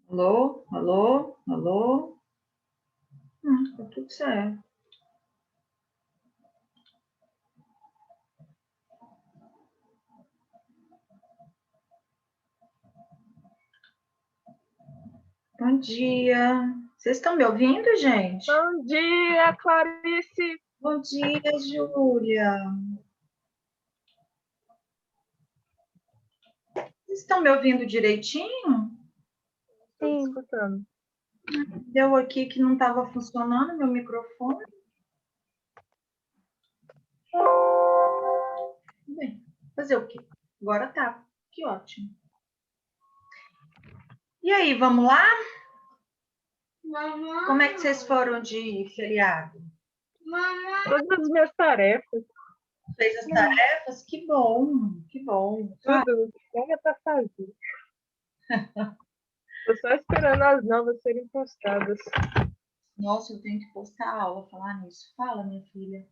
Alô? Alô? Alô? Tá tudo certo. Bom dia. Vocês estão me ouvindo, gente? Bom dia, Clarice. Bom dia, Júlia. Vocês estão me ouvindo direitinho? Estou escutando. Deu aqui que não estava funcionando meu microfone. Bem, fazer o quê? Agora tá. Que ótimo. E aí, vamos lá? Mamãe. Como é que vocês foram de feriado? Mamãe. Todas as minhas tarefas. Fez as tarefas? Que bom, que bom. Tudo. Pega para fazer. Estou só esperando as novas serem postadas. Nossa, eu tenho que postar a aula, falar nisso. Fala, minha filha.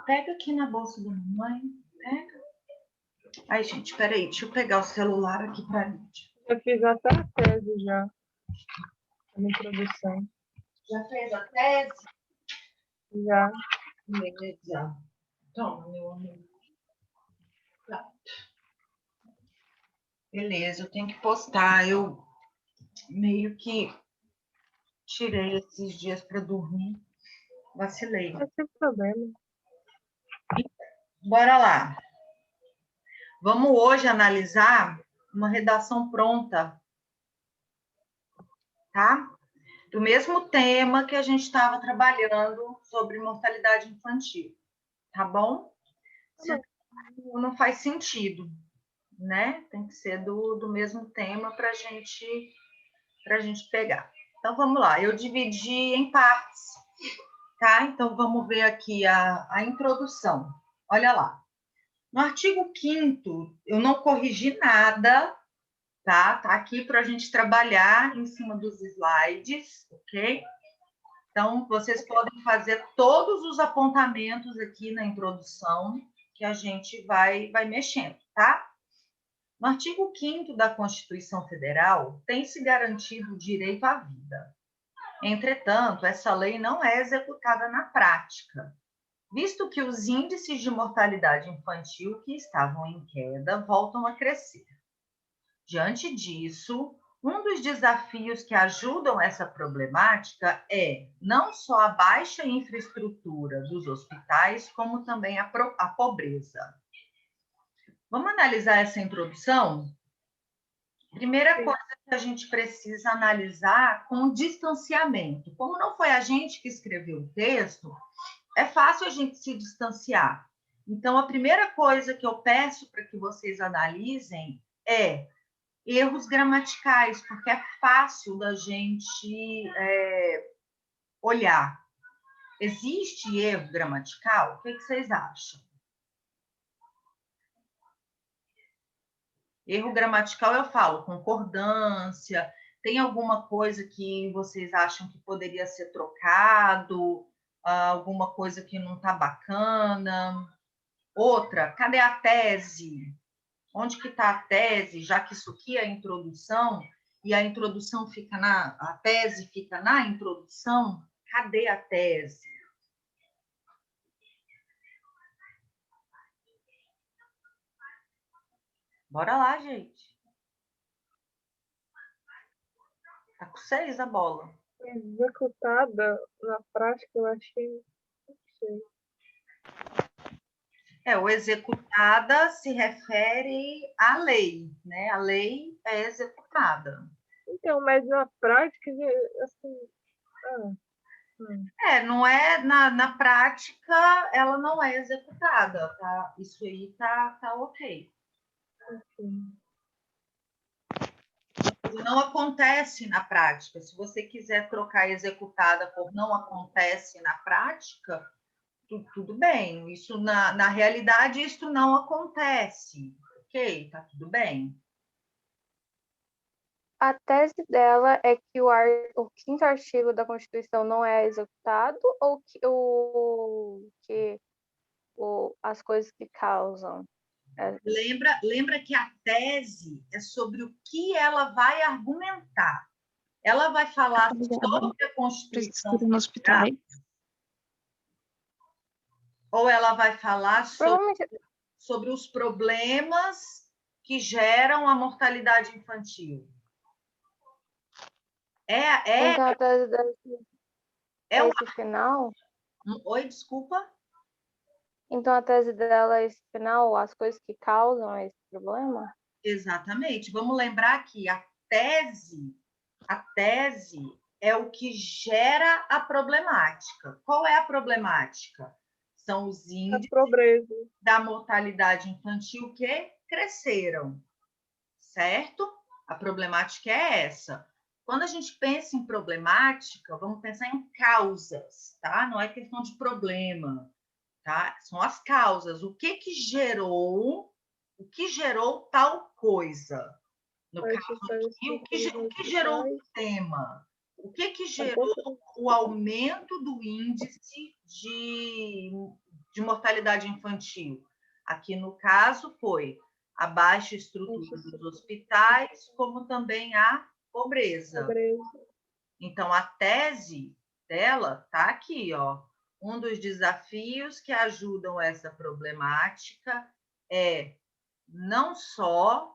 Pega aqui na bolsa da mamãe. Pega. Ai, gente, peraí. Deixa eu pegar o celular aqui para a Lídia. Eu fiz até a tese já. A minha introdução. Já fez a tese? Já. Já. Toma, meu amor. Pronto. Beleza, eu tenho que postar. Eu meio que tirei esses dias para dormir. Vacilei. Não tem problema. Bora lá. Vamos hoje analisar uma redação pronta, tá? Do mesmo tema que a gente estava trabalhando sobre mortalidade infantil, tá bom? Não faz sentido, né? Tem que ser do mesmo tema para a gente pegar. Então, vamos lá. Eu dividi em partes, tá? Então, vamos ver aqui a introdução. Olha lá. No artigo 5º, eu não corrigi nada, tá? Tá aqui para a gente trabalhar em cima dos slides, ok? Então, vocês podem fazer todos os apontamentos aqui na introdução que a gente vai mexendo, tá? No artigo 5º da Constituição Federal, tem-se garantido o direito à vida. Entretanto, essa lei não é executada na prática, visto que os índices de mortalidade infantil que estavam em queda voltam a crescer. Diante disso, um dos desafios que ajudam essa problemática é não só a baixa infraestrutura dos hospitais, como também a pobreza. Vamos analisar essa introdução? Primeira coisa que a gente precisa analisar com o distanciamento. Como não foi a gente que escreveu o texto, é fácil a gente se distanciar. Então, a primeira coisa que eu peço para que vocês analisem é erros gramaticais, porque é fácil da gente olhar. Existe erro gramatical? O que vocês acham? Erro gramatical, eu falo concordância, tem alguma coisa que vocês acham que poderia ser trocado, alguma coisa que não está bacana? Outra, cadê a tese? Onde que está a tese? Já que isso aqui é a introdução, e a introdução fica a tese fica na introdução, cadê a tese? Bora lá, gente. Tá com 6 a bola. Executada na prática, eu achei. Não sei. O executada se refere à lei, né? A lei é executada. Então, mas na prática, assim. Não é na prática, ela não é executada, tá? Isso aí tá ok. Não acontece na prática. Se você quiser trocar executada por não acontece na prática, tudo bem. Isso na realidade, isso não acontece. Ok, tá tudo bem. A tese dela é que o quinto artigo da Constituição não é executado ou que as coisas que causam? Lembra que a tese é sobre o que ela vai argumentar. Ela vai falar sobre a Constituição no hospital. ou ela vai falar Provavelmente, sobre os problemas que geram a mortalidade infantil. então a tese dela É é esse final? Oi, desculpa? Então a tese dela é esse final, as coisas que causam esse problema? Exatamente. Vamos lembrar que a tese é o que gera a problemática. Qual é a problemática? São os A índices pobreza. da mortalidade infantil que cresceram, certo? A problemática é essa. Quando a gente pensa em problemática, vamos pensar em causas, tá? Não é questão de problema, tá? São as causas. O que gerou tal coisa? No caso aqui, o que gerou o tema? O que gerou o aumento do índice de mortalidade infantil? Aqui, no caso, foi a baixa estrutura dos hospitais, como também a pobreza. Então, a tese dela está aqui, ó. Um dos desafios que ajudam essa problemática é não só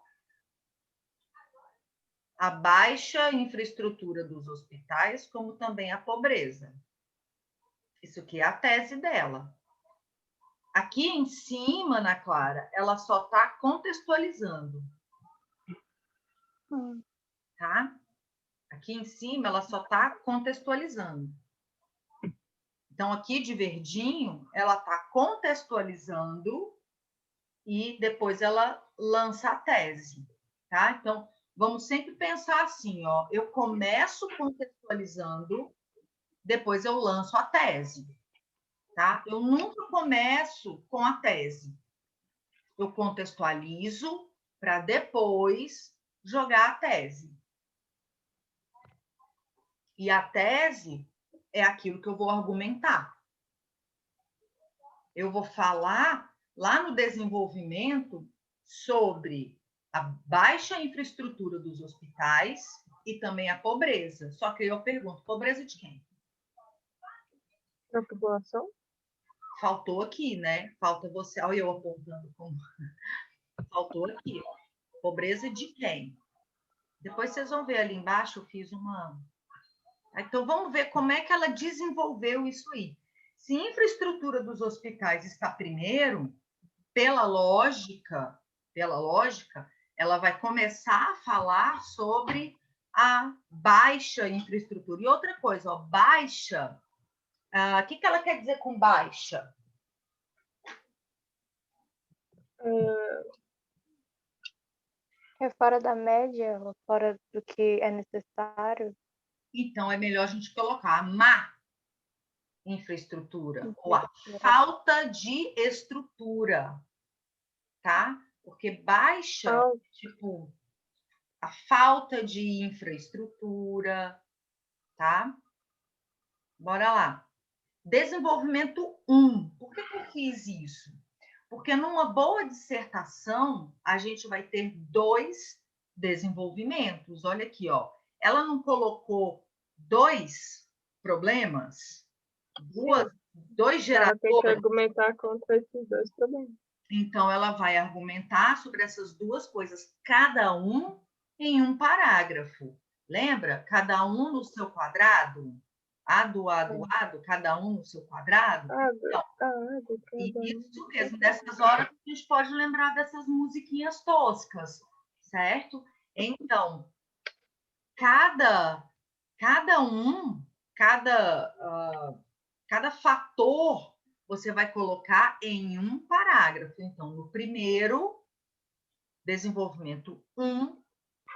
a baixa infraestrutura dos hospitais, como também a pobreza. Isso aqui é a tese dela. Aqui em cima, Ana Clara, ela só está contextualizando. Tá? Aqui em cima, ela só está contextualizando. Então, aqui de verdinho, ela está contextualizando e depois ela lança a tese. Tá? Então, vamos sempre pensar assim, ó, eu começo contextualizando, depois eu lanço a tese, tá? Eu nunca começo com a tese. Eu contextualizo para depois jogar a tese. E a tese é aquilo que eu vou argumentar. Eu vou falar lá no desenvolvimento sobre a baixa infraestrutura dos hospitais e também a pobreza. Só que eu pergunto, pobreza de quem? Da população? Faltou aqui, né? Falta você. Olha eu apontando como. Faltou aqui. Pobreza de quem? Depois vocês vão ver ali embaixo, eu fiz uma. Então vamos ver como é que ela desenvolveu isso aí. Se a infraestrutura dos hospitais está primeiro, pela lógica, ela vai começar a falar sobre a baixa infraestrutura. E outra coisa, ó, baixa, o que ela quer dizer com baixa? É fora da média, fora do que é necessário? Então, é melhor a gente colocar a má infraestrutura, ou a falta de estrutura, tá? Porque baixa, tipo, a falta de infraestrutura, tá? Bora lá. Desenvolvimento 1. Por que eu fiz isso? Porque numa boa dissertação, a gente vai ter 2 desenvolvimentos. Olha aqui, ó. Ela não colocou 2 problemas? 2 geradores? Ela tem que argumentar contra esses 2 problemas. Então, ela vai argumentar sobre essas 2 coisas, cada um em um parágrafo. Lembra? Cada um no seu quadrado? A do lado, cada um no seu quadrado? Então, isso mesmo, dessas horas a gente pode lembrar dessas musiquinhas toscas, certo? Então, cada fator você vai colocar em um parágrafo. Então, no primeiro, desenvolvimento 1,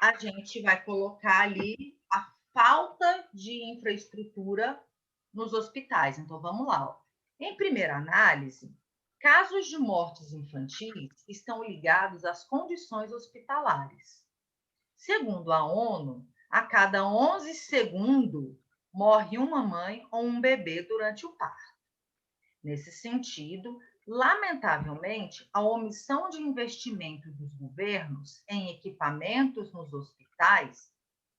a gente vai colocar ali a falta de infraestrutura nos hospitais. Então, vamos lá. Ó. Em primeira análise, casos de mortes infantis estão ligados às condições hospitalares. Segundo a ONU, a cada 11 segundos morre uma mãe ou um bebê durante o parto. Nesse sentido, lamentavelmente, a omissão de investimento dos governos em equipamentos nos hospitais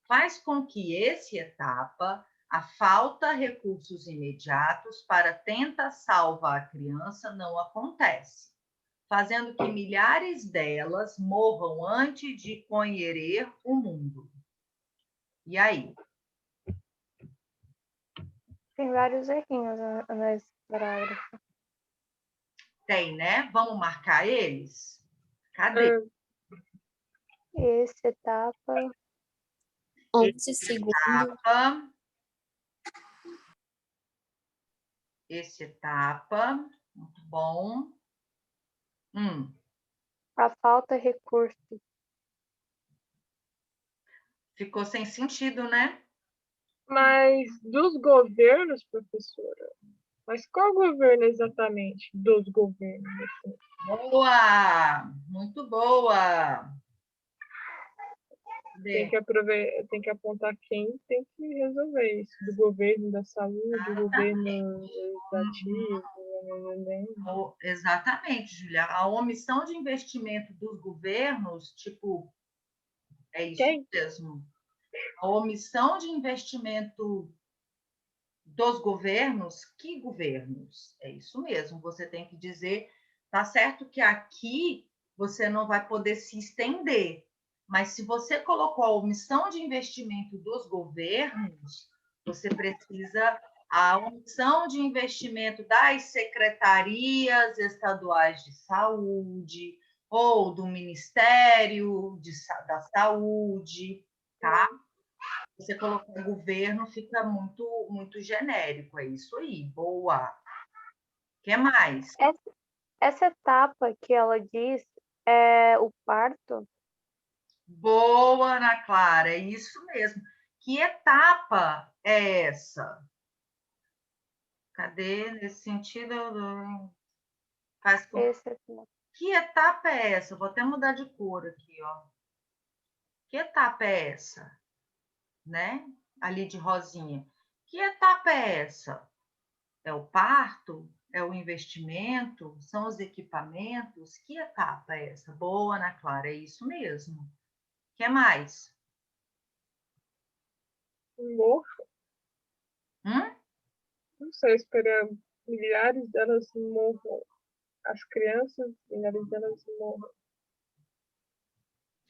faz com que essa etapa, a falta de recursos imediatos para tentar salvar a criança, não acontece, fazendo que milhares delas morram antes de conhecer o mundo. E aí? Tem vários errinhos nesse parágrafo. Tem, né? Vamos marcar eles? Cadê? Esse etapa. 11 segundos. Esse etapa. Muito bom. A falta de recursos. Ficou sem sentido, né? Mas dos governos, professora? Mas qual governo exatamente dos governos? Boa! Muito boa! Tem que apontar quem tem que resolver isso. Do governo da saúde, do governo legislativo. Exatamente, Julia. A omissão de investimento dos governos, tipo, é isso mesmo. A omissão de investimento dos governos, que governos? É isso mesmo, você tem que dizer, tá certo que aqui você não vai poder se estender, mas se você colocou a omissão de investimento dos governos, você precisa a omissão de investimento das secretarias estaduais de saúde ou do Ministério da Saúde, tá? Você colocar governo fica muito genérico, é isso aí, boa. O que mais? Essa etapa que ela diz é o parto? Boa, Ana Clara, é isso mesmo. Que etapa é essa? Cadê? Nesse sentido, faz com... Que etapa é essa? Vou até mudar de cor aqui, ó. Que etapa é essa? Né? Ali de rosinha. Que etapa é essa? É o parto? É o investimento? São os equipamentos? Que etapa é essa? Boa, Ana Clara, é isso mesmo. O que mais? Morro? Não sei, esperar milhares delas morram. As crianças, milhares delas morram.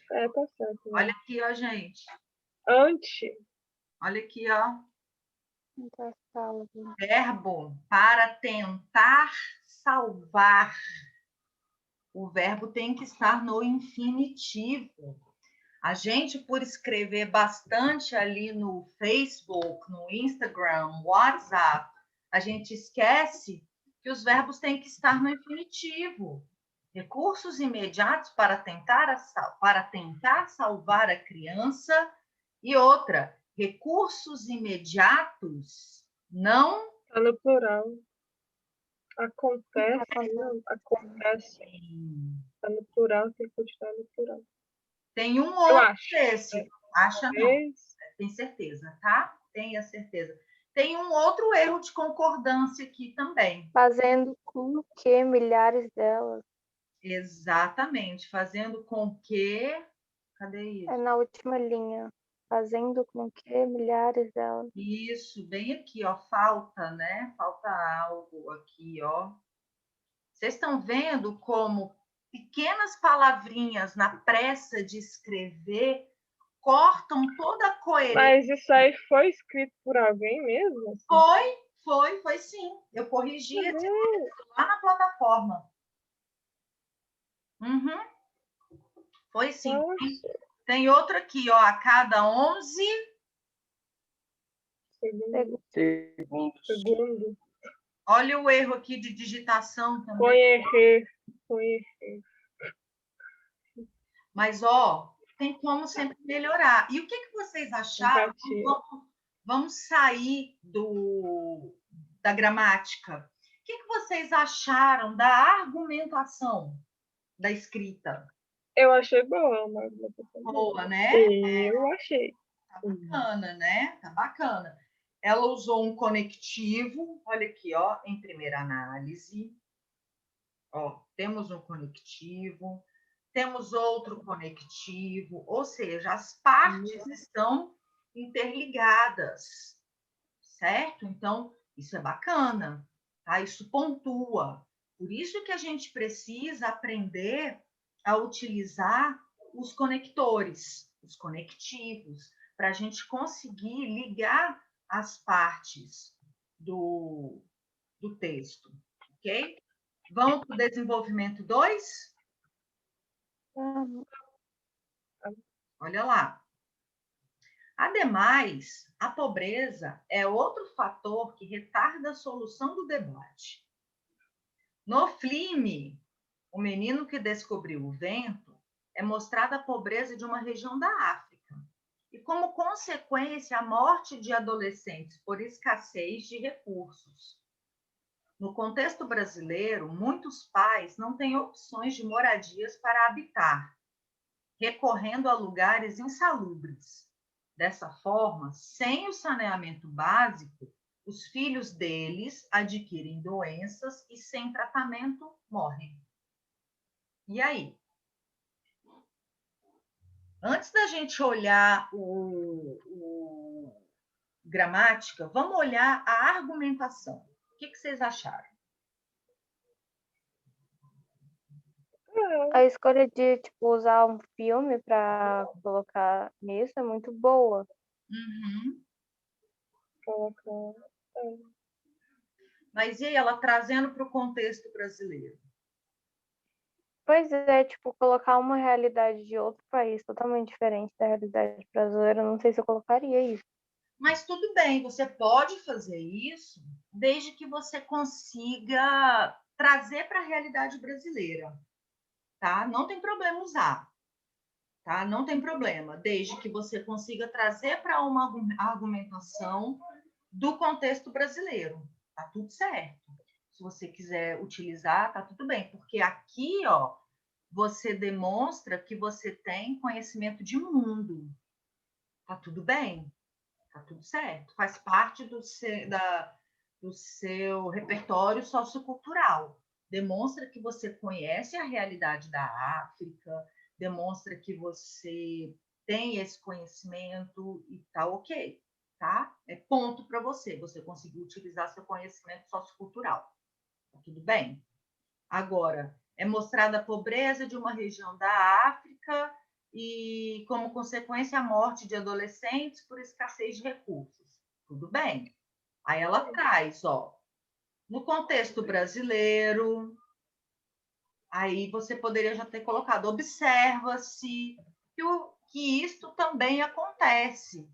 Tá certo. Né? Olha aqui, ó, gente. Olha aqui, ó. Verbo para tentar salvar. O verbo tem que estar no infinitivo. A gente, por escrever bastante ali no Facebook, no Instagram, WhatsApp, a gente esquece que os verbos têm que estar no infinitivo. Recursos imediatos para tentar salvar a criança. E outra, recursos imediatos não... Está no plural. Acontece. Está no plural, tem que continuar no plural. Tem um outro desse. Acha não. Tem certeza, tá? Tenha certeza. Tem um outro erro de concordância aqui também. Fazendo com que milhares delas. Exatamente. Fazendo com que... Cadê isso? É na última linha. Fazendo com que milhares delas. Isso, bem aqui, ó. Falta, né? Falta algo aqui, ó. Vocês estão vendo como pequenas palavrinhas na pressa de escrever cortam toda a coerência. Mas isso aí foi escrito por alguém mesmo? Assim? Foi sim. Eu corrigi esse texto lá na plataforma. Foi sim. Tem outro aqui, ó. A cada 11 segundos. Olha o erro aqui de digitação também. Conhecer. Mas, ó, tem como sempre melhorar. E o que vocês acharam? Vamos sair da gramática. O que vocês acharam da argumentação da escrita? Eu achei boa uma argumentação Boa, né? Eu achei. Tá bacana, né? Tá bacana. Ela usou um conectivo, olha aqui, ó, em primeira análise. Ó, temos um conectivo, temos outro conectivo, ou seja, as partes estão interligadas, certo? Então, isso é bacana, tá? Isso pontua. Por isso que a gente precisa aprender a utilizar os conectores, os conectivos, para a gente conseguir ligar as partes do texto, ok? Vamos para o desenvolvimento 2? Olha lá. Ademais, a pobreza é outro fator que retarda a solução do debate. No filme, O Menino que Descobriu o Vento, é mostrada a pobreza de uma região da África e, como consequência, a morte de adolescentes por escassez de recursos. No contexto brasileiro, muitos pais não têm opções de moradias para habitar, recorrendo a lugares insalubres. Dessa forma, sem o saneamento básico, os filhos deles adquirem doenças e, sem tratamento, morrem. E aí? Antes da gente olhar o gramática, vamos olhar a argumentação. O que vocês acharam? A escolha de tipo, usar um filme para colocar nisso é muito boa. Uhum. Colocar. Mas e aí, ela trazendo para o contexto brasileiro? Pois é, tipo, colocar uma realidade de outro país totalmente diferente da realidade brasileira, não sei se eu colocaria isso. Mas tudo bem, você pode fazer isso desde que você consiga trazer para a realidade brasileira, tá? Não tem problema usar, tá? Não tem problema, desde que você consiga trazer para uma argumentação do contexto brasileiro, tá tudo certo. Se você quiser utilizar, tá tudo bem, porque aqui, ó, você demonstra que você tem conhecimento de mundo, tá tudo bem. Tá tudo certo. Faz parte do seu repertório sociocultural. Demonstra que você conhece a realidade da África, demonstra que você tem esse conhecimento e tá ok, tá? É ponto para você. Você conseguiu utilizar seu conhecimento sociocultural. Tá tudo bem? Agora, é mostrada a pobreza de uma região da África e, como consequência, a morte de adolescentes por escassez de recursos. Tudo bem. Aí ela traz, ó, no contexto brasileiro, aí você poderia já ter colocado, observa-se que isto também acontece,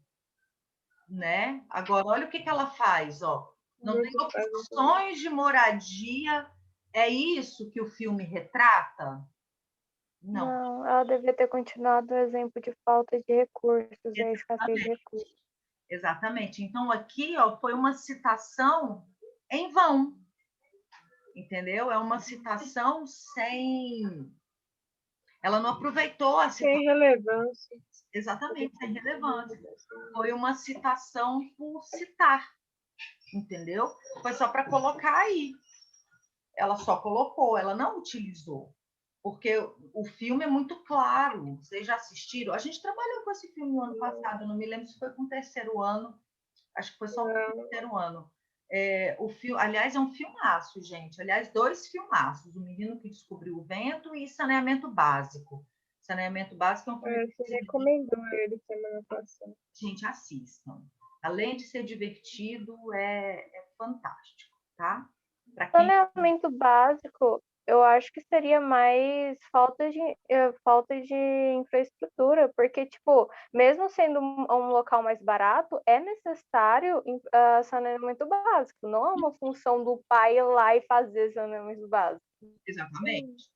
né? Agora, olha o que ela faz, ó. Não tem opções de moradia. É isso que o filme retrata? Não. Não, ela devia ter continuado o exemplo de falta de recursos, a escassez de recursos. Exatamente. Então, aqui ó, foi uma citação em vão, entendeu? É uma citação sem... Ela não aproveitou a citação. Sem relevância. Exatamente, sem relevância. Foi uma citação por citar, entendeu? Foi só para colocar aí. Ela só colocou, ela não utilizou. Porque o filme é muito claro. Vocês já assistiram? A gente trabalhou com esse filme no ano passado, não me lembro se foi com o terceiro ano. Acho que foi só com o terceiro ano. O filme, aliás, é um filmaço, gente. Aliás, 2 filmaços. O Menino que Descobriu o Vento e Saneamento Básico. Saneamento Básico é um filme que Você recomendou ele semana passada. gente, assistam. Além de ser divertido, é fantástico, tá? Saneamento básico, eu acho que seria mais falta de infraestrutura, porque, tipo, mesmo sendo um local mais barato, é necessário saneamento básico, não é uma função do pai ir lá e fazer saneamento básico. Exatamente.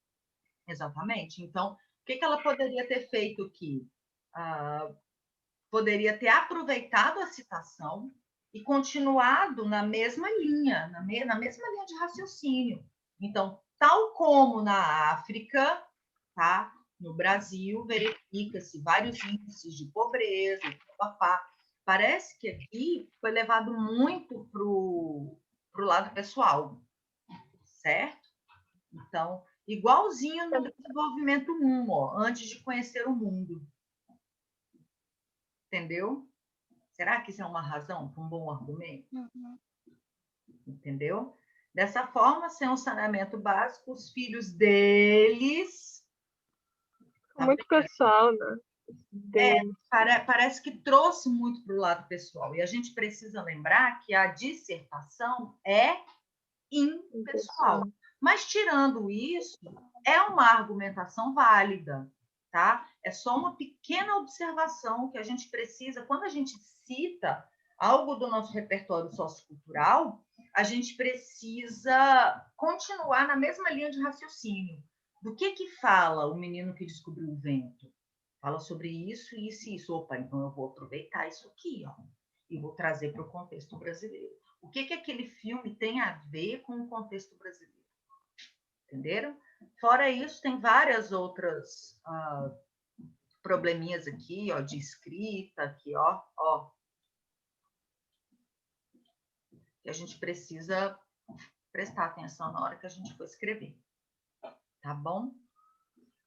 Exatamente. Então, o que ela poderia ter feito aqui? Poderia ter aproveitado a citação, e continuado na mesma linha, na mesma linha de raciocínio. Então, tal como na África, tá? No Brasil, verifica-se vários índices de pobreza, papá. Parece que aqui foi levado muito para o lado pessoal, certo? Então, igualzinho no desenvolvimento 1, ó, antes de conhecer o mundo. Entendeu? Será que isso é uma razão para um bom argumento? Entendeu? Dessa forma, sem um saneamento básico, os filhos deles... Muito pessoal, né? Parece que trouxe muito para o lado pessoal. E a gente precisa lembrar que a dissertação é impessoal. Mas, tirando isso, é uma argumentação válida, tá? É só uma pequena observação que a gente precisa, quando a gente cita algo do nosso repertório sociocultural, a gente precisa continuar na mesma linha de raciocínio. Do que fala o menino que descobriu o vento? Fala sobre isso, isso e isso. Opa, então eu vou aproveitar isso aqui, ó, e vou trazer para o contexto brasileiro. O que aquele filme tem a ver com o contexto brasileiro? Entenderam? Fora isso, tem várias outras probleminhas aqui, ó, de escrita, aqui, ó, que a gente precisa prestar atenção na hora que a gente for escrever. Tá bom?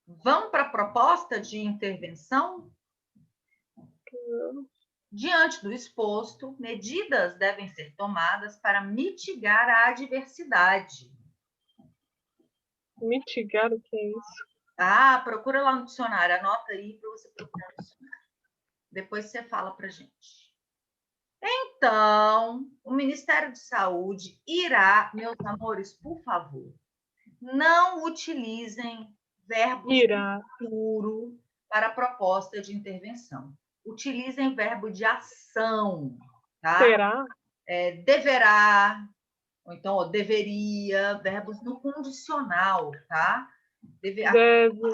Vamos para a proposta de intervenção? Diante do exposto, medidas devem ser tomadas para mitigar a adversidade. Mitigar, o que é isso? Procura lá no dicionário, anota aí para você procurar no dicionário. Depois você fala para a gente. Então, o Ministério de Saúde irá, meus amores, por favor, não utilizem verbo futuro para a proposta de intervenção. Utilizem verbo de ação, tá? Será? Deverá, ou então deveria, verbos no condicional, tá? Deve.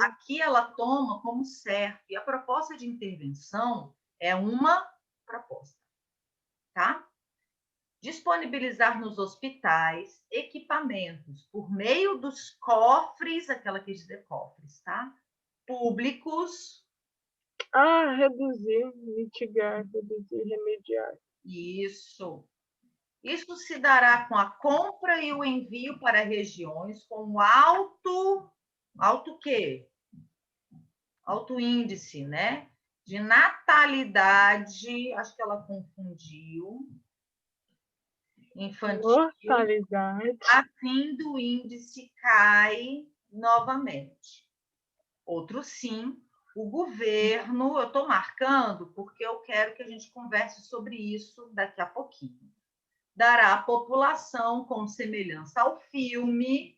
Aqui ela toma como certo, e a proposta de intervenção é uma proposta, tá? Disponibilizar nos hospitais equipamentos por meio dos cofres, aquela que diz cofres, tá? Públicos. Reduzir, mitigar, reduzir, remediar. Isso. Isso se dará com a compra e o envio para regiões com alto quê? Alto índice, né? De natalidade, acho que ela confundiu. Infantil. Mortalidade. Assim do índice cai novamente. Outro sim, o governo, eu estou marcando porque eu quero que a gente converse sobre isso daqui a pouquinho. Dará à população, com semelhança ao filme,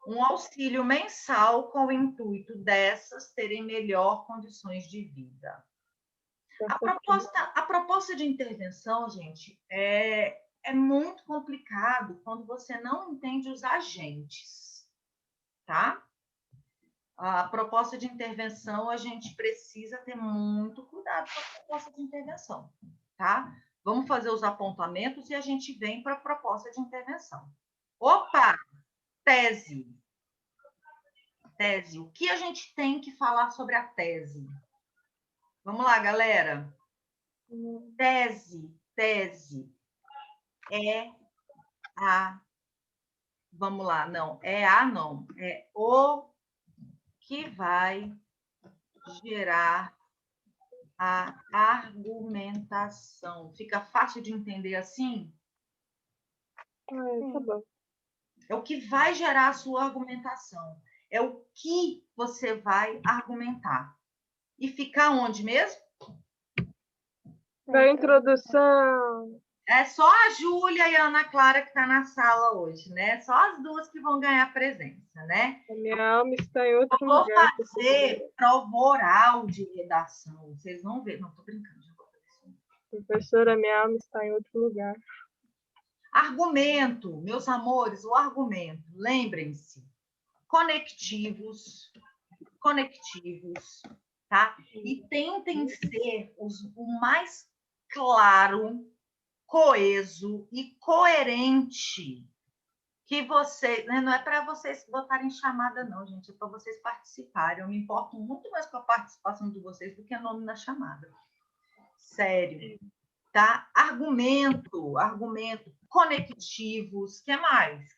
um auxílio mensal com o intuito dessas terem melhor condições de vida. A proposta de intervenção, gente, é muito complicado quando você não entende os agentes, tá? A proposta de intervenção, a gente precisa ter muito cuidado com a proposta de intervenção, tá? Vamos fazer os apontamentos e a gente vem para a proposta de intervenção. Opa! Tese. Tese. O que a gente tem que falar sobre a tese? Vamos lá, galera. Tese é a... Vamos lá, não. É o que vai gerar a argumentação. Fica fácil de entender assim? Tá bom. É o que vai gerar a sua argumentação. É o que você vai argumentar. E ficar onde mesmo? Da introdução. É só a Júlia e a Ana Clara que está na sala hoje, né? Só as duas que vão ganhar presença, né? A minha alma está em outro lugar. Eu vou fazer prova oral de redação. Vocês vão ver. Não, estou brincando. Já vou fazer isso. Professora, minha alma está em outro lugar. Argumento, meus amores, o argumento. Lembrem-se. Conectivos, tá? E tentem ser o mais claro, coeso e coerente que você, né, não é para vocês botarem chamada não, gente, é para vocês participarem. Eu me importo muito mais com a participação de vocês do que o nome na chamada. Sério, tá? Argumento, conectivos, que mais?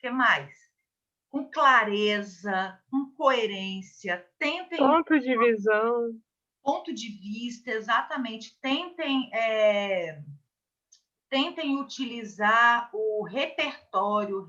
Com clareza, com coerência, tentem Ponto de visão. ponto de vista, exatamente, tentem utilizar o repertório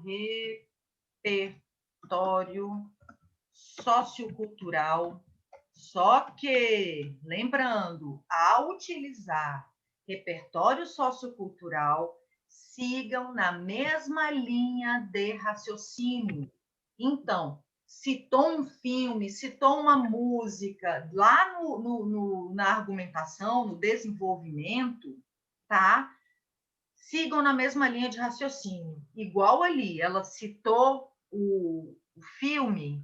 sociocultural. Só que, lembrando, ao utilizar repertório sociocultural, sigam na mesma linha de raciocínio. Então, citou um filme, citou uma música, lá na argumentação, no desenvolvimento, tá? Sigam na mesma linha de raciocínio. Igual ali, ela citou o filme,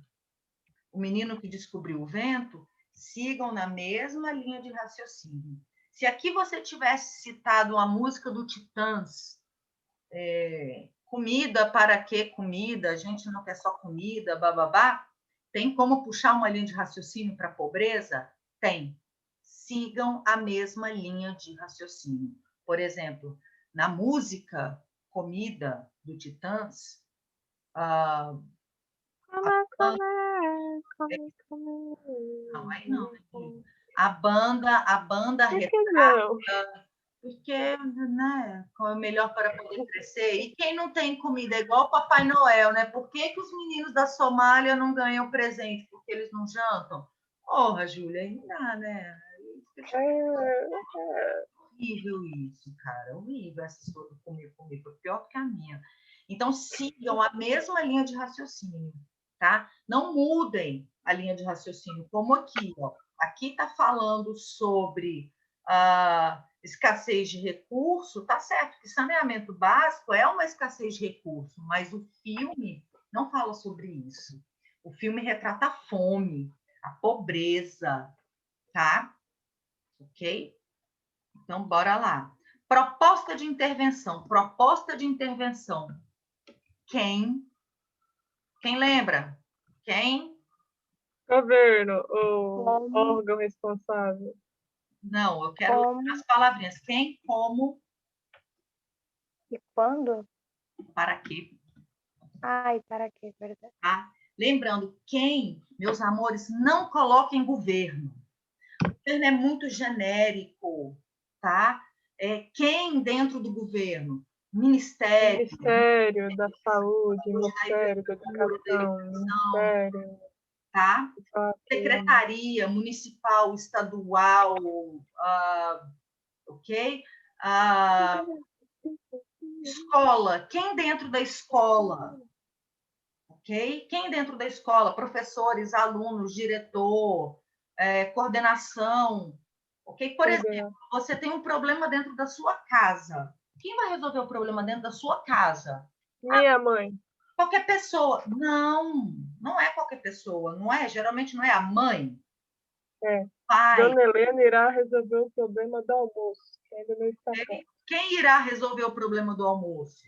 O Menino que Descobriu o Vento, sigam na mesma linha de raciocínio. Se aqui você tivesse citado a música do Titãs, comida para que comida, a gente não quer só comida, bababá, tem como puxar uma linha de raciocínio para a pobreza? Tem. Sigam a mesma linha de raciocínio. Por exemplo, na música Comida do Titãs, não, aí não. A banda retrata, porque, né, como é melhor para poder crescer. E quem não tem comida é igual o Papai Noel, né? Por que os meninos da Somália não ganham presente? Porque eles não jantam? Porra, Júlia, aí não dá, né? Horrível isso, cara. Horrível essa coisa de comer, foi pior que a minha. Então, sigam a mesma linha de raciocínio, tá? Não mudem a linha de raciocínio, como aqui, ó. Aqui está falando sobre a escassez de recurso, tá certo que saneamento básico é uma escassez de recurso, mas o filme não fala sobre isso. O filme retrata a fome, a pobreza, tá? Ok? Então, bora lá. Proposta de intervenção. Quem lembra? Quem? Governo, o órgão responsável. Não, eu quero as palavrinhas. Quem, como, e quando? para quê. Ai, para quê, verdade. Tá? Lembrando, quem, meus amores, não coloquem governo. O governo é muito genérico, tá? Quem dentro do governo? Ministério Da Saúde, Ministério da Educação, Ministério... Tá? Secretaria municipal, estadual, ok? Escola, quem dentro da escola? Ok? Quem dentro da escola? Professores, alunos, diretor, coordenação. Ok? Por exemplo, você tem um problema dentro da sua casa. Quem vai resolver o problema dentro da sua casa? Minha mãe. Qualquer pessoa. Não, não é qualquer pessoa, não é? Geralmente não é a mãe. Pai. Dona Helena irá resolver o problema do almoço, que ainda não está pronto. Quem irá resolver o problema do almoço?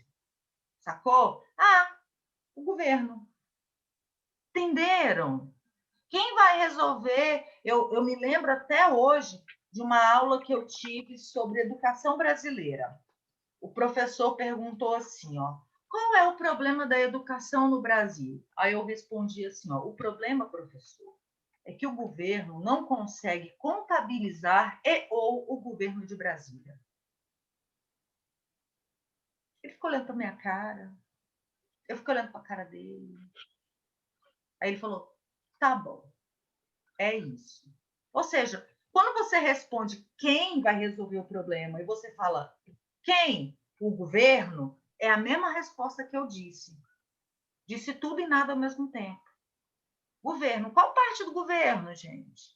Sacou? O governo. Entenderam? Quem vai resolver? Eu me lembro até hoje de uma aula que eu tive sobre educação brasileira. O professor perguntou assim, ó, qual é o problema da educação no Brasil? Aí eu respondi assim, ó, o problema, professor, é que o governo não consegue contabilizar ou o governo de Brasília. Ele ficou olhando para minha cara, eu fiquei olhando para a cara dele. Aí ele falou, tá bom, é isso. Ou seja, quando você responde quem vai resolver o problema e você fala quem? O governo, é a mesma resposta que eu disse. Disse tudo e nada ao mesmo tempo. Governo, qual parte do governo, gente?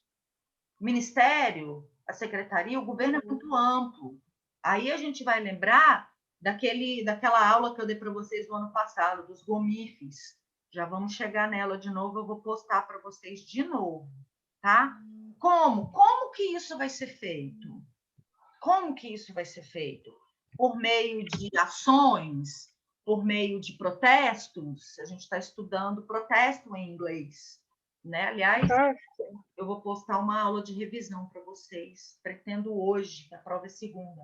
O ministério, a secretaria, o governo é muito amplo. Aí a gente vai lembrar daquela aula que eu dei para vocês no ano passado, dos gomifes. Já vamos chegar nela de novo, eu vou postar para vocês de novo, tá? Como? Como que isso vai ser feito? Como que isso vai ser feito? Por meio de ações, por meio de protestos. A gente está estudando protesto em inglês, né? Aliás, eu vou postar uma aula de revisão para vocês. Pretendo hoje, que a prova é segunda.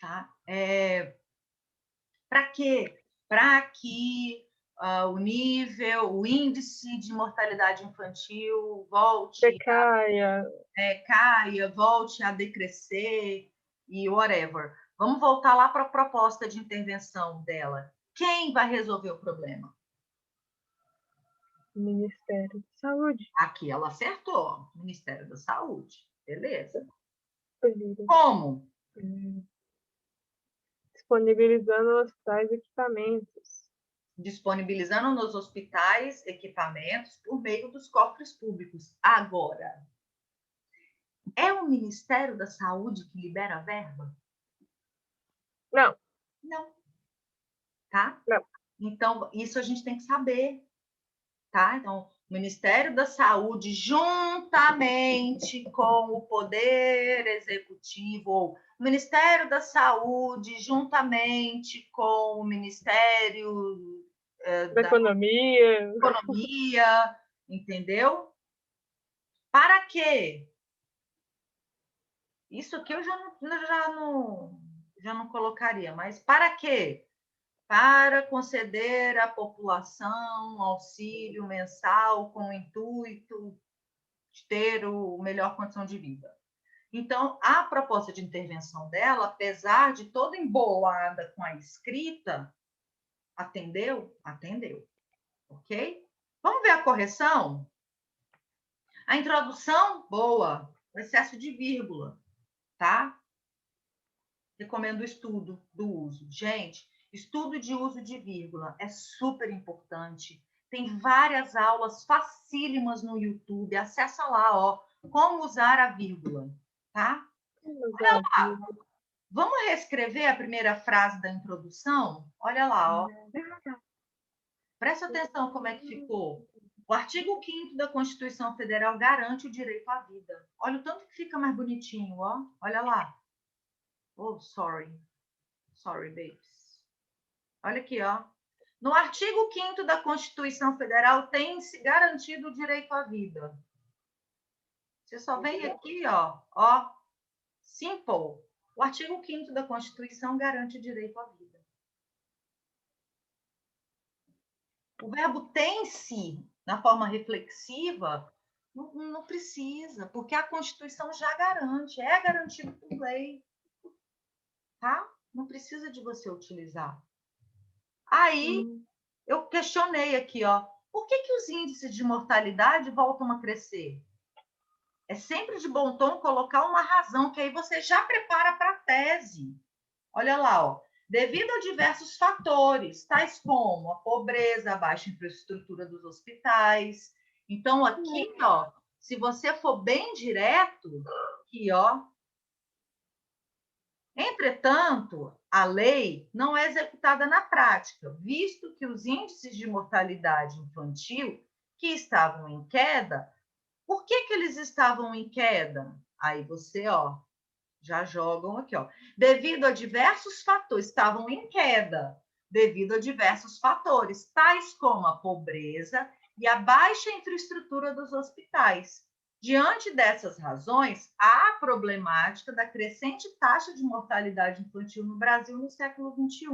Tá? Para quê? Para que o índice de mortalidade infantil volte caia, volte a decrescer e whatever. Vamos voltar lá para a proposta de intervenção dela. Quem vai resolver o problema? Ministério da Saúde. Aqui ela acertou, Ministério da Saúde. Beleza. Beleza. Como? Disponibilizando hospitais e equipamentos. Disponibilizando nos hospitais equipamentos por meio dos cofres públicos. Agora, é o Ministério da Saúde que libera a verba? Não. Não. Tá? Não. Então, isso a gente tem que saber. Tá? Então, o Ministério da Saúde, juntamente com o Poder Executivo, ou o Ministério da Saúde, juntamente com o Ministério da Economia, entendeu? Para quê? Isso aqui eu já não colocaria, mas para quê? Para conceder à população auxílio mensal com o intuito de ter a melhor condição de vida. Então, a proposta de intervenção dela, apesar de toda embolada com a escrita, atendeu? Atendeu. Ok? Vamos ver a correção? A introdução, boa. O excesso de vírgula, tá? Recomendo o estudo do uso. Gente, estudo de uso de vírgula é super importante. Tem várias aulas facílimas no YouTube. Acessa lá, ó, como usar a vírgula, tá? Olha lá. Vamos reescrever a primeira frase da introdução? Olha lá, ó. Presta atenção como é que ficou. O artigo 5º da Constituição Federal garante o direito à vida. Olha o tanto que fica mais bonitinho, ó. Olha lá. Oh, sorry. Sorry, babes. Olha aqui, ó. No artigo 5º da Constituição Federal tem-se garantido o direito à vida. Você só vem aqui, ó, simple. O artigo 5º da Constituição garante o direito à vida. O verbo tem-se, na forma reflexiva, não precisa, porque a Constituição já garante, é garantido por lei. Tá? Não precisa de você utilizar. Aí, eu questionei aqui, ó, por que os índices de mortalidade voltam a crescer? É sempre de bom tom colocar uma razão, que aí você já prepara para a tese. Olha lá, ó. Devido a diversos fatores, tais como a pobreza, a baixa infraestrutura dos hospitais. Então, aqui, ó, se você for bem direto, aqui, ó. Entretanto, a lei não é executada na prática, visto que os índices de mortalidade infantil que estavam em queda, por que eles estavam em queda? Aí você, ó, já jogam aqui, ó. Devido a diversos fatores, estavam em queda, devido a diversos fatores, tais como a pobreza e a baixa infraestrutura dos hospitais. Diante dessas razões, há a problemática da crescente taxa de mortalidade infantil no Brasil no século XXI.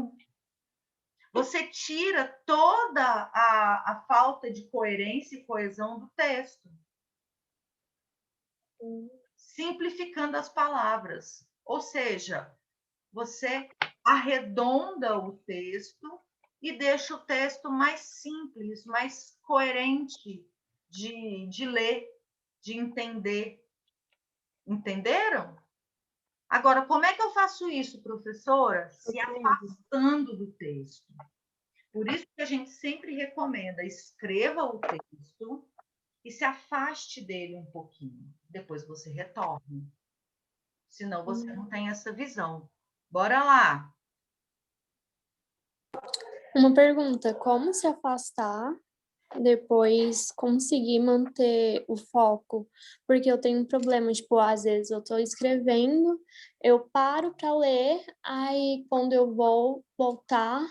Você tira toda a falta de coerência e coesão do texto, simplificando as palavras. Ou seja, você arredonda o texto e deixa o texto mais simples, mais coerente de ler, de entender. Entenderam? Agora, como é que eu faço isso, professora? Se afastando do texto. Por isso que a gente sempre recomenda, escreva o texto e se afaste dele um pouquinho. Depois você retorne. Senão você não tem essa visão. Bora lá. Uma pergunta, como se afastar depois conseguir manter o foco, porque eu tenho um problema, tipo, às vezes eu tô escrevendo, eu paro para ler, aí quando eu vou voltar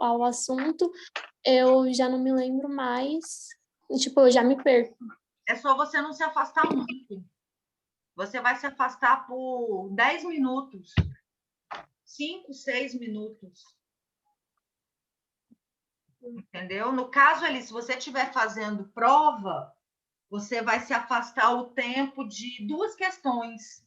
ao assunto, eu já não me lembro mais, e, tipo, eu já me perco. É só você não se afastar muito. Você vai se afastar por 10 minutos, 5, 6 minutos. Entendeu? No caso ali, se você estiver fazendo prova, você vai se afastar o tempo de 2 questões.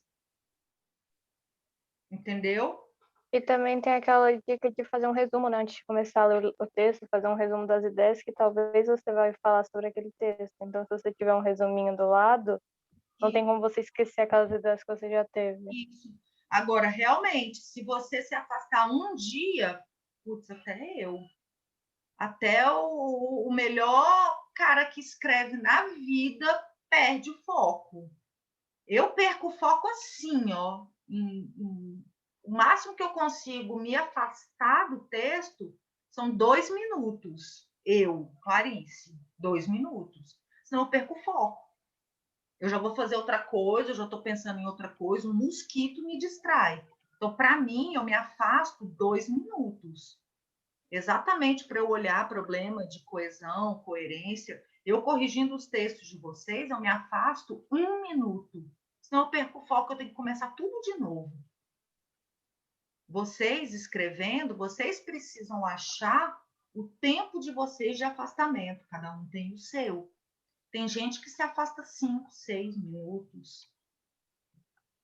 Entendeu? E também tem aquela dica de fazer um resumo, né? Antes de começar a ler o texto, fazer um resumo das ideias que talvez você vai falar sobre aquele texto. Então, se você tiver um resuminho do lado, não tem como você esquecer aquelas ideias que você já teve. Isso. Agora, realmente, se você se afastar um dia, putz, até o melhor cara que escreve na vida perde o foco. Eu perco o foco assim, ó. O máximo que eu consigo me afastar do texto são 2 minutos. Eu, Clarice, 2 minutos. Senão eu perco o foco. Eu já vou fazer outra coisa, eu já estou pensando em outra coisa, um mosquito me distrai. Então, para mim, eu me afasto 2 minutos. Exatamente para eu olhar problema de coesão, coerência. Eu corrigindo os textos de vocês, eu me afasto 1 minuto. Senão eu perco o foco, eu tenho que começar tudo de novo. Vocês escrevendo, vocês precisam achar o tempo de vocês de afastamento. Cada um tem o seu. Tem gente que se afasta 5, 6 minutos.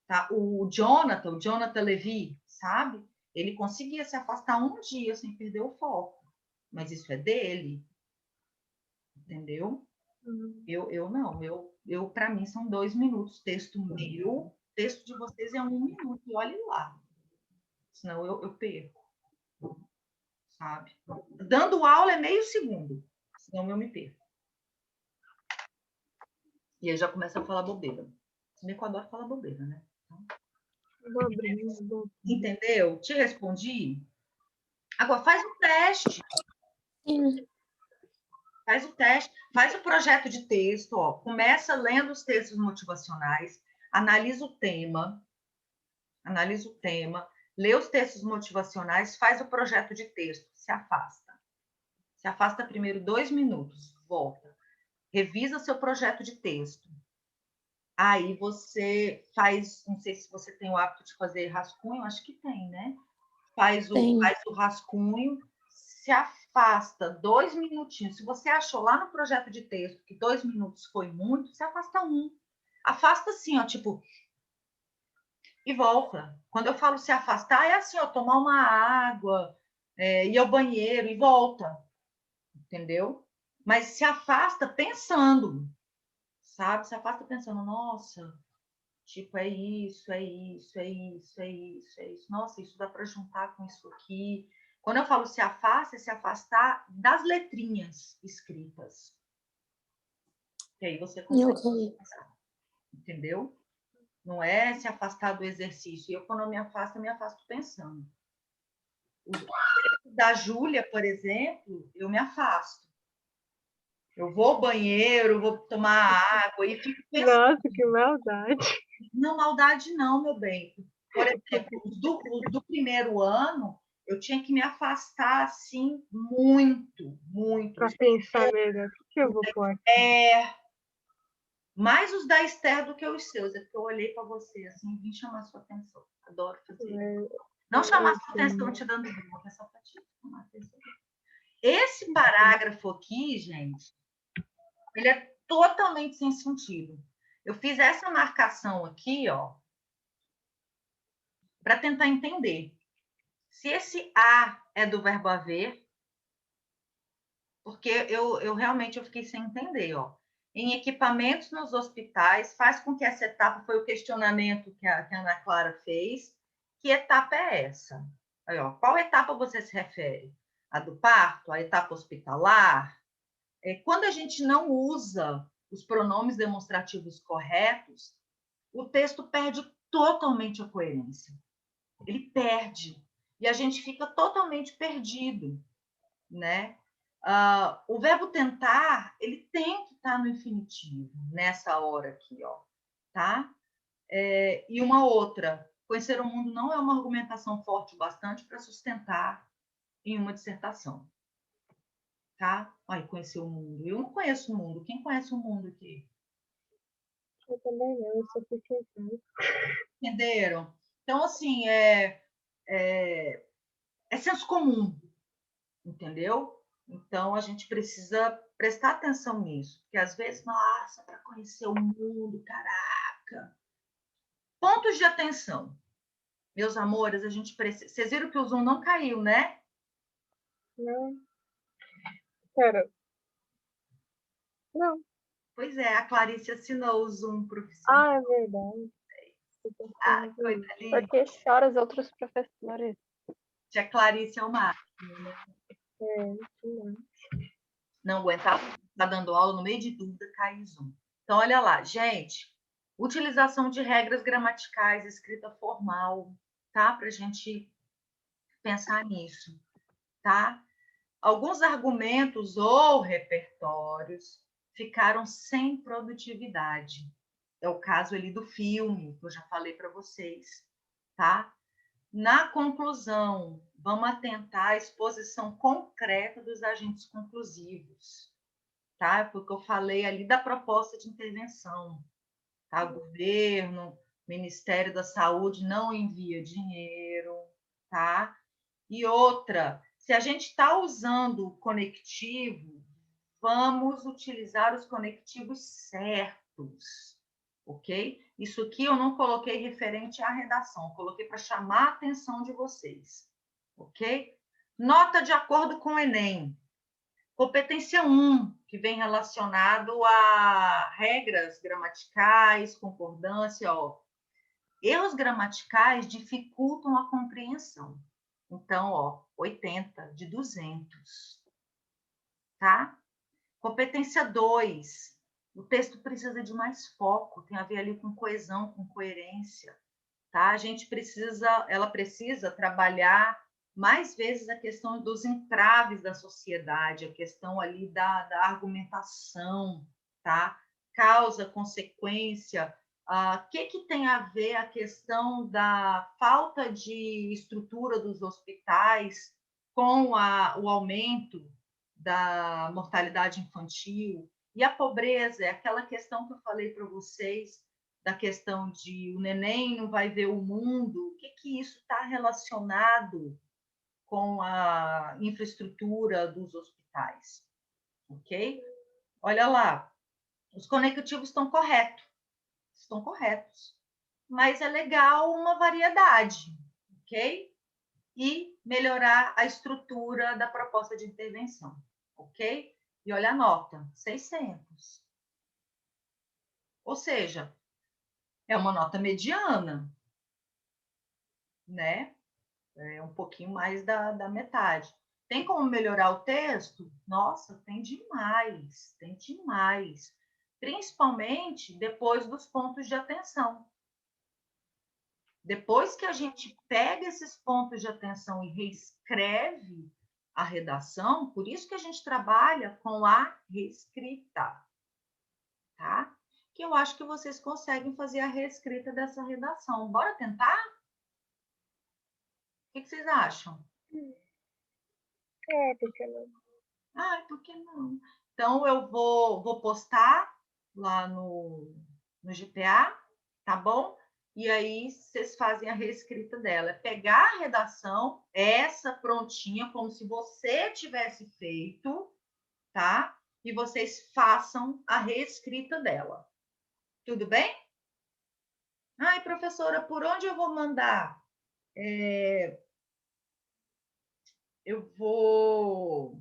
Tá? O Jonathan Levy, sabe? Ele conseguia se afastar um dia sem perder o foco. Mas isso é dele. Entendeu? Eu não. Eu para mim, são 2 minutos. Texto meu, texto de vocês é 1 minuto. E olhe lá. Senão eu perco. Sabe? Dando aula é meio segundo. Senão eu me perco. E aí já começa a falar bobeira. Se bem que eu adoro falar bobeira, né? Entendeu? Te respondi? Agora, faz um teste. Sim. Faz o teste, faz o projeto de texto, ó. Começa lendo os textos motivacionais, analisa o tema, lê os textos motivacionais, faz o projeto de texto, se afasta. Se afasta primeiro 2 minutos, volta. Revisa seu projeto de texto. Aí você faz, não sei se você tem o hábito de fazer rascunho, acho que tem, né? Faz o rascunho, se afasta 2 minutinhos. Se você achou lá no projeto de texto que 2 minutos foi muito, se afasta 1. Afasta assim, ó, tipo, e volta. Quando eu falo se afastar, é assim, ó, tomar uma água, ir ao banheiro e volta. Entendeu? Mas se afasta pensando, sabe? Se afasta pensando, nossa, tipo, é isso, é isso, é isso, é isso, é isso. Nossa, isso dá para juntar com isso aqui. Quando eu falo se afasta, é se afastar das letrinhas escritas. E aí você consegue passar. Entendeu? Não é se afastar do exercício. E eu, quando eu me afasto pensando. O texto da Júlia, por exemplo, eu me afasto. Eu vou ao banheiro, vou tomar água e fico pensando. Nossa, que maldade. Não, maldade não, meu bem. Por exemplo, do primeiro ano, eu tinha que me afastar, assim, muito, muito. Para pensar melhor, o que eu vou pôr aqui? Mais os da Esther do que os seus. É porque eu olhei para você, assim, vim chamar sua atenção. Adoro fazer. Não chamar sua atenção te dando bronca, é só para te chamar atenção. Esse parágrafo aqui, gente, ele é totalmente sem sentido. Eu fiz essa marcação aqui, ó, para tentar entender. Se esse a é do verbo haver, porque eu realmente fiquei sem entender, ó. Em equipamentos nos hospitais, faz com que essa etapa, foi o questionamento que a Ana Clara fez, que etapa é essa? Aí, ó, qual etapa você se refere? A do parto? A etapa hospitalar? Quando a gente não usa os pronomes demonstrativos corretos, o texto perde totalmente a coerência. Ele perde. E a gente fica totalmente perdido, né? O verbo tentar, ele tem que estar no infinitivo, nessa hora aqui, ó, tá? E uma outra, conhecer o mundo não é uma argumentação forte o bastante para sustentar em uma dissertação, tá? Olha, conhecer o mundo. Eu não conheço o mundo. Quem conhece o mundo aqui? Eu também não, eu só fiquei assim. Entenderam? Então, assim, é senso comum, entendeu? Então, a gente precisa prestar atenção nisso, porque às vezes, nossa, para conhecer o mundo, caraca. Pontos de atenção. Meus amores, a gente precisa... Vocês viram que o Zoom não caiu, né? Não. Pera. Não. Pois é, a Clarice assinou o Zoom profissional. Ah, é verdade. Coisa linda. Porque chora os outros professores. Tia Clarice é o máximo, né? Não. Não aguentava estar dando aula no meio de dúvida, cai o Zoom. Então, olha lá, gente. Utilização de regras gramaticais, escrita formal, tá? Para a gente pensar nisso, tá? Alguns argumentos ou repertórios ficaram sem produtividade. É o caso ali do filme, que eu já falei para vocês, tá? Na conclusão, vamos atentar à exposição concreta dos agentes conclusivos, tá? Porque eu falei ali da proposta de intervenção, tá? O governo, Ministério da Saúde não envia dinheiro, tá? E outra, se a gente está usando o conectivo, vamos utilizar os conectivos certos, ok? Isso aqui eu não coloquei referente à redação, coloquei para chamar a atenção de vocês, ok? Nota de acordo com o Enem. Competência 1, que vem relacionado a regras gramaticais, concordância, ó. Erros gramaticais dificultam a compreensão. Então, ó, 80 de 200, tá? Competência 2, o texto precisa de mais foco, tem a ver ali com coesão, com coerência, tá? Ela precisa trabalhar mais vezes a questão dos entraves da sociedade, a questão ali da argumentação, tá? Causa, consequência, o que tem a ver a questão da falta de estrutura dos hospitais com o aumento da mortalidade infantil, e a pobreza é aquela questão que eu falei para vocês, da questão de o neném não vai ver o mundo, o que isso está relacionado com a infraestrutura dos hospitais, ok? Olha lá, os conectivos estão corretos, mas é legal uma variedade, ok? E melhorar a estrutura da proposta de intervenção, ok? E olha a nota, 600. Ou seja, é uma nota mediana, né? É um pouquinho mais da metade. Tem como melhorar o texto? Nossa, tem demais, tem demais. Principalmente depois dos pontos de atenção. Depois que a gente pega esses pontos de atenção e reescreve a redação, por isso que a gente trabalha com a reescrita, tá? Que eu acho que vocês conseguem fazer a reescrita dessa redação. Bora tentar? O que vocês acham? Porque não? Por que não? Então, eu vou postar lá no GPA, tá bom? E aí, vocês fazem a reescrita dela. É pegar a redação, essa prontinha, como se você tivesse feito, tá? E vocês façam a reescrita dela. Tudo bem? Ai, professora, por onde eu vou mandar? Eu vou...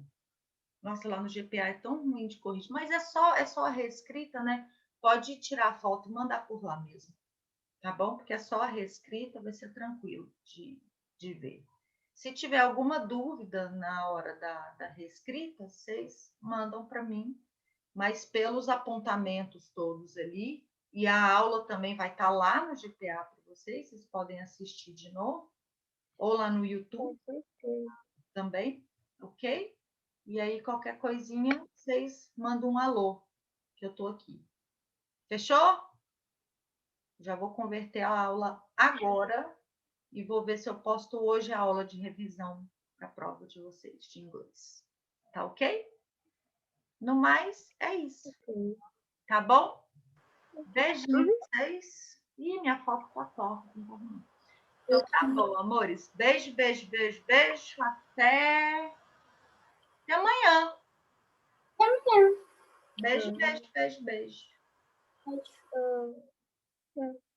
Nossa, lá no GPA é tão ruim de corrigir, mas é só a reescrita, né? Pode tirar a foto e mandar por lá mesmo, tá bom? Porque é só a reescrita, vai ser tranquilo de ver. Se tiver alguma dúvida na hora da reescrita, vocês mandam para mim, mas pelos apontamentos todos ali, e a aula também vai estar lá no GPA para vocês podem assistir de novo, ou lá no YouTube também, ok? E aí, qualquer coisinha, vocês mandam um alô, que eu tô aqui. Fechou? Já vou converter a aula agora e vou ver se eu posto hoje a aula de revisão para a prova de vocês de inglês. Tá ok? No mais, é isso. Tá bom? Beijinho pra vocês. Ih, minha foto tá torta. Então tá bom, amores. Beijo, beijo, beijo, beijo. Até amanhã. Até amanhã. Beijo, beijo, beijo, beijo. Beijo.